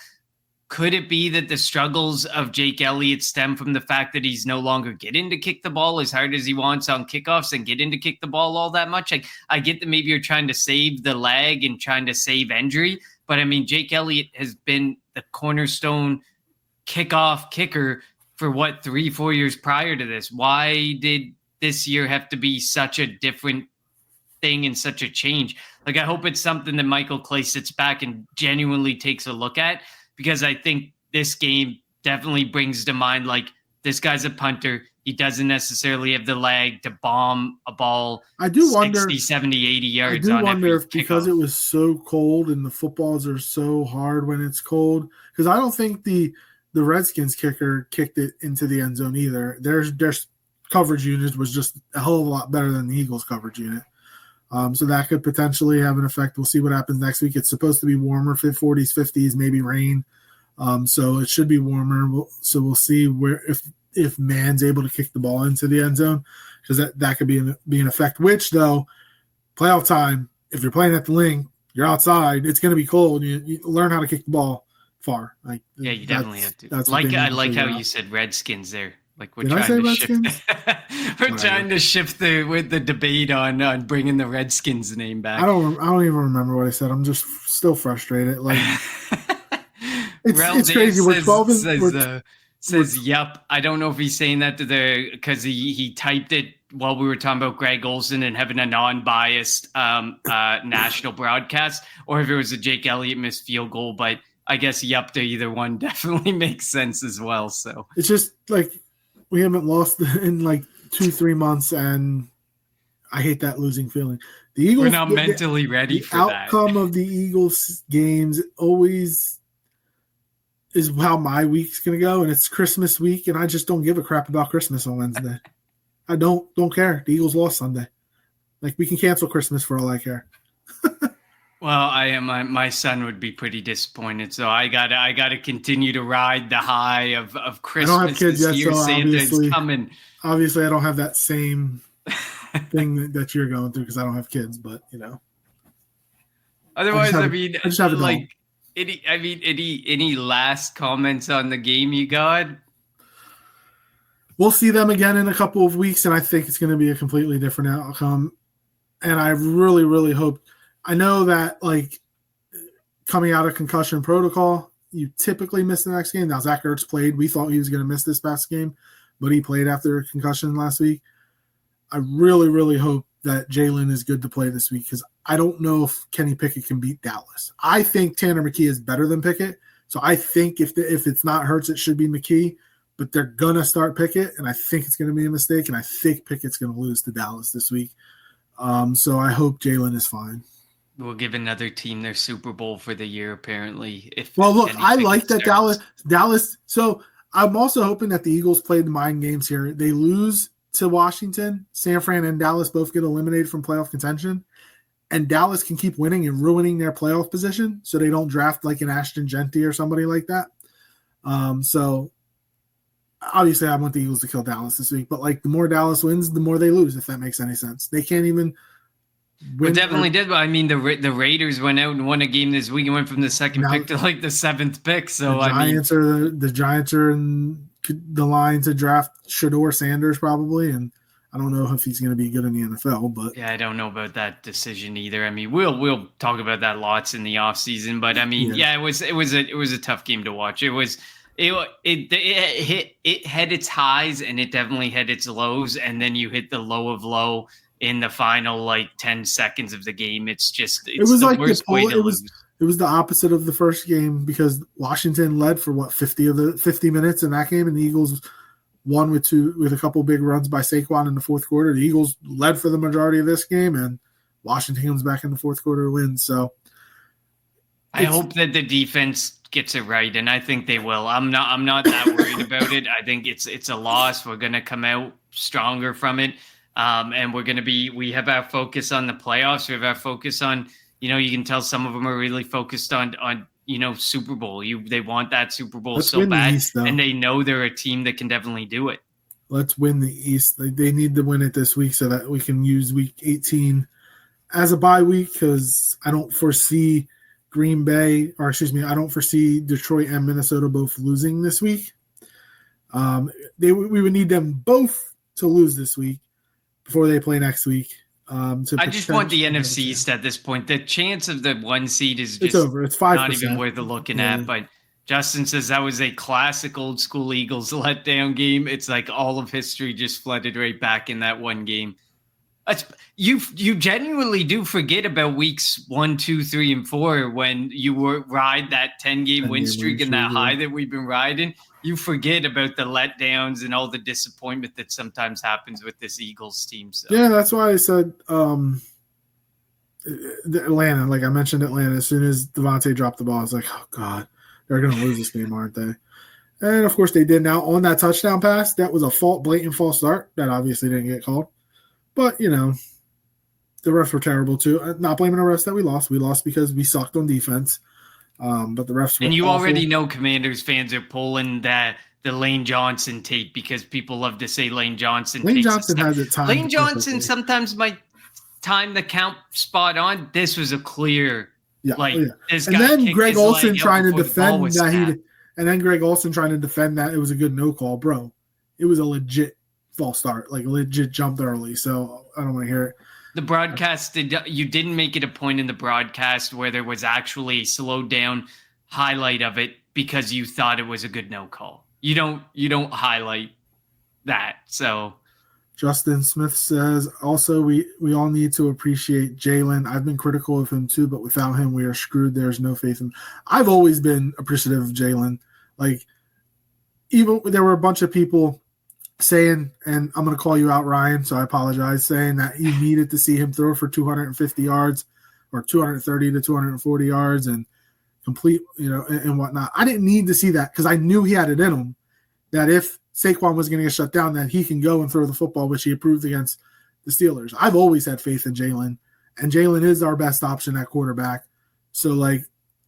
Could it be that the struggles of Jake Elliott stem from the fact that he's no longer getting to kick the ball as hard as he wants on kickoffs and getting to kick the ball all that much? Like, I get that maybe you're trying to save the leg and trying to save injury, but I mean, Jake Elliott has been the cornerstone kickoff kicker for 3-4 years prior to this. Why did this year have to be such a different thing and such a change? Like, I hope it's something that Michael Clay sits back and genuinely takes a look at, because I think this game definitely brings to mind, like, this guy's a punter. He doesn't necessarily have the leg to bomb a ball 60, 70, 80 yards. I do wonder if because it was so cold and the footballs are so hard when it's cold, because I don't think the Redskins kicker kicked it into the end zone either. Their coverage unit was just a hell of a lot better than the Eagles coverage unit. So that could potentially have an effect. We'll see what happens next week. It's supposed to be warmer, 40s, 50s, maybe rain. So it should be warmer. So we'll see if Mann's able to kick the ball into the end zone, because that could be an effect. Which, though, playoff time, if you're playing at the Link, you're outside, it's going to be cold. You learn how to kick the ball far. Like, yeah, you definitely have to. I like how you said Redskins there. Like, we're trying to shift the debate on bringing the Redskins name back. I don't even remember what I said. I'm just still frustrated. Like, it's crazy. We're 12 says yup. I don't know if he's saying that because he typed it while we were talking about Greg Olsen and having a non-biased national broadcast, or if it was a Jake Elliott missed field goal. But I guess to either one definitely makes sense as well. So it's just like we haven't lost in like 2-3 months, and I hate that losing feeling. The Eagles, we're not mentally ready for that. The outcome of the Eagles games always is how my week's going to go, and it's Christmas week, and I just don't give a crap about Christmas on Wednesday. I don't care. The Eagles lost Sunday. Like, we can cancel Christmas for all I care. Well, my son would be pretty disappointed, so I gotta continue to ride the high of Christmas. I don't have kids yet, so Santa's coming. Obviously, I don't have that same thing that you're going through because I don't have kids, but Otherwise, I just have like any last comments on the game you got? We'll see them again in a couple of weeks, and I think it's going to be a completely different outcome. And I really, really hope. I know that, like, coming out of concussion protocol, you typically miss the next game. Now, Zach Ertz played. We thought he was going to miss this past game, but he played after a concussion last week. I really, really hope that Jaylen is good to play this week because I don't know if Kenny Pickett can beat Dallas. I think Tanner McKee is better than Pickett, so I think if it's not Hurts, it should be McKee. But they're going to start Pickett, and I think it's going to be a mistake, and I think Pickett's going to lose to Dallas this week. So I hope Jaylen is fine. We'll give another team their Super Bowl for the year, apparently. I like that Dallas. So I'm also hoping that the Eagles play the mind games here. They lose to Washington. San Fran and Dallas both get eliminated from playoff contention. And Dallas can keep winning and ruining their playoff position so they don't draft like an Ashton Genty or somebody like that. So obviously I want the Eagles to kill Dallas this week. But, like, the more Dallas wins, the more they lose, if that makes any sense. They can't even – It definitely did. I mean, the Raiders went out and won a game this week and went from the second pick to like the 7th pick. So the Giants are in the line to draft Shador Sanders probably, and I don't know if he's going to be good in the NFL. But yeah, I don't know about that decision either. I mean, we'll talk about that lots in the offseason. But I mean, it was a tough game to watch. It had its highs and it definitely had its lows, and then you hit the low of low in the final, like, 10 seconds of the game. It was the worst way to lose. It was the opposite of the first game because Washington led for 50 minutes in that game, and the Eagles won with a couple big runs by Saquon in the fourth quarter. The Eagles led for the majority of this game, and Washington comes back in the fourth quarter to win. So I hope that the defense gets it right, and I think they will. I'm not that worried about it. I think it's a loss. We're going to come out stronger from it. And we have our focus on the playoffs. We have our focus on, you can tell some of them are really focused on Super Bowl. They want that Super Bowl so bad, and they know they're a team that can definitely do it. Let's win the East. They need to win it this week so that we can use week 18 as a bye week because I don't foresee I don't foresee Detroit and Minnesota both losing this week. We would need them both to lose this week before they play next week. I just want the NFC East at this point. The chance of the 1 seed is just over. It's 5%. Not even worth looking at. But Justin says that was a classic old school Eagles letdown game. It's like all of history just flooded right back in that one game. You genuinely do forget about weeks 1, 2, 3, and 4 when you ride that 10-game win streak and that high that we've been riding. You forget about the letdowns and all the disappointment that sometimes happens with this Eagles team. So. Yeah, that's why I said Atlanta. Like I mentioned Atlanta. As soon as Devontae dropped the ball, I was like, oh, God, they're going to lose this game, aren't they? And, of course, they did. Now, on that touchdown pass, that was a blatant false start. That obviously didn't get called. But, the refs were terrible, too. Not blaming the refs that we lost. We lost because we sucked on defense. But the refs were And you awful. already know Commanders fans are pulling the Lane Johnson tape because people love to say Lane Johnson. Lane Johnson has it timed. Lane Johnson sometimes might time the count spot on. This was a clear, this guy. And then Greg Olsen trying to defend that. It was a good no call, bro. It was a legit false start, like a legit jumped early. So I don't want to hear it. The broadcast you didn't make it a point in the broadcast where there was actually a slowed down highlight of it because you thought it was a good no call. You don't highlight that. So Justin Smith says, also, we all need to appreciate Jaylen. I've been critical of him too, but without him, we are screwed. There's no faith in him. I've always been appreciative of Jaylen. Like, even there were a bunch of people saying, and I'm going to call you out, Ryan, so I apologize, saying that you needed to see him throw for 250 yards or 230 to 240 yards and complete, and whatnot. I didn't need to see that because I knew he had it in him, that if Saquon was going to get shut down, that he can go and throw the football, which he proved against the Steelers. I've always had faith in Jaylen, and Jaylen is our best option at quarterback. So, like,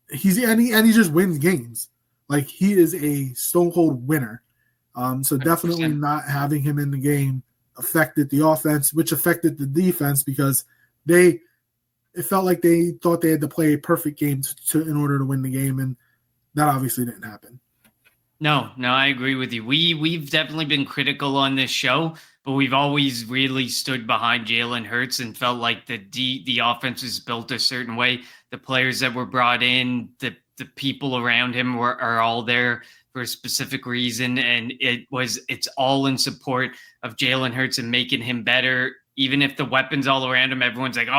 he just wins games. Like, he is a stone cold winner. So definitely 100%. Not having him in the game affected the offense, which affected the defense because it felt like they thought they had to play a perfect game in order to win the game, and that obviously didn't happen. No, I agree with you. We've definitely been critical on this show, but we've always really stood behind Jalen Hurts and felt like the offense was built a certain way. The players that were brought in, the people around him are all there for a specific reason, and it's all in support of Jalen Hurts and making him better. Even if the weapons all around him, everyone's like,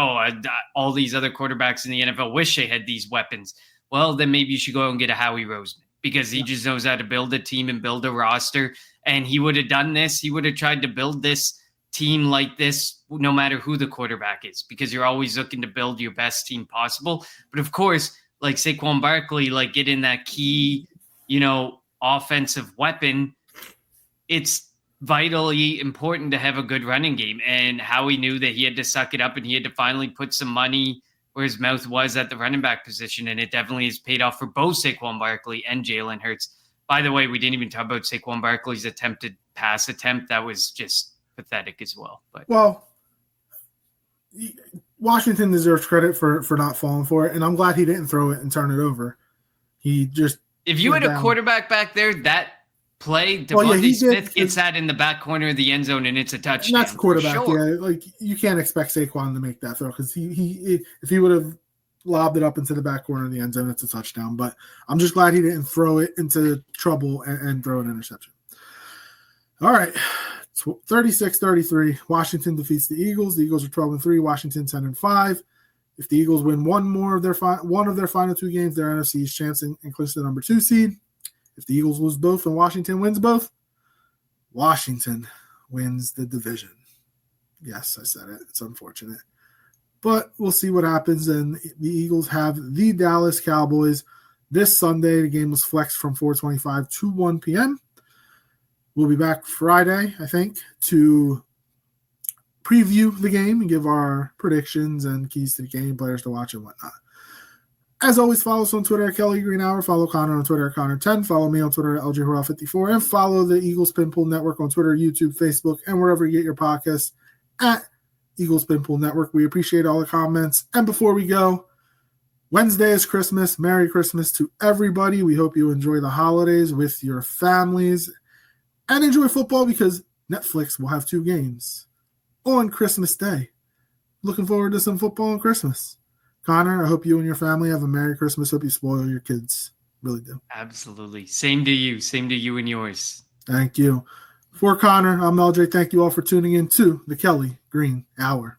all these other quarterbacks in the NFL wish they had these weapons. Well, then maybe you should go and get a Howie Roseman because he just knows how to build a team and build a roster. And he would have done this. He would have tried to build this team like this no matter who the quarterback is, because you're always looking to build your best team possible. But of course, like Saquon Barkley, like getting that key, offensive weapon, it's vitally important to have a good running game. And Howie knew that he had to suck it up and he had to finally put some money where his mouth was at the running back position. And it definitely has paid off for both Saquon Barkley and Jalen Hurts. By the way, we didn't even talk about Saquon Barkley's attempted pass attempt. That was just pathetic as well. But Washington deserves credit for not falling for it. And I'm glad he didn't throw it and turn it over. If you had a quarterback back there, that play, Devontae Smith gets that in the back corner of the end zone, and it's a touchdown. And that's the quarterback. Sure. Yeah, like you can't expect Saquon to make that throw because if he would have lobbed it up into the back corner of the end zone, it's a touchdown. But I'm just glad he didn't throw it into trouble and throw an interception. All right, 36-33. Washington defeats the Eagles. The Eagles are 12-3. Washington 10-5. If the Eagles win one of their final two games, their NFC East chance and clinch the number 2 seed. If the Eagles lose both and Washington wins both, Washington wins the division. Yes, I said it. It's unfortunate. But we'll see what happens. And the Eagles have the Dallas Cowboys this Sunday. The game was flexed from 4:25 to 1 p.m. We'll be back Friday, I think, to preview the game and give our predictions and keys to the game, players to watch and whatnot. As always, follow us on Twitter at Kelly Green Hour. Follow Connor on Twitter at Connor10. Follow me on Twitter at LJHurrell54. And follow the Eagles Spin Pool Network on Twitter, YouTube, Facebook, and wherever you get your podcasts at Eagles Spin Pool Network. We appreciate all the comments. And before we go, Wednesday is Christmas. Merry Christmas to everybody. We hope you enjoy the holidays with your families and enjoy football because Netflix will have 2 games on Christmas Day. Looking forward to some football on Christmas. Connor, I hope you and your family have a Merry Christmas. Hope you spoil your kids. Really do. Absolutely. Same to you. Same to you and yours. Thank you. For Connor, I'm LJ. Thank you all for tuning in to the Kelly Green Hour.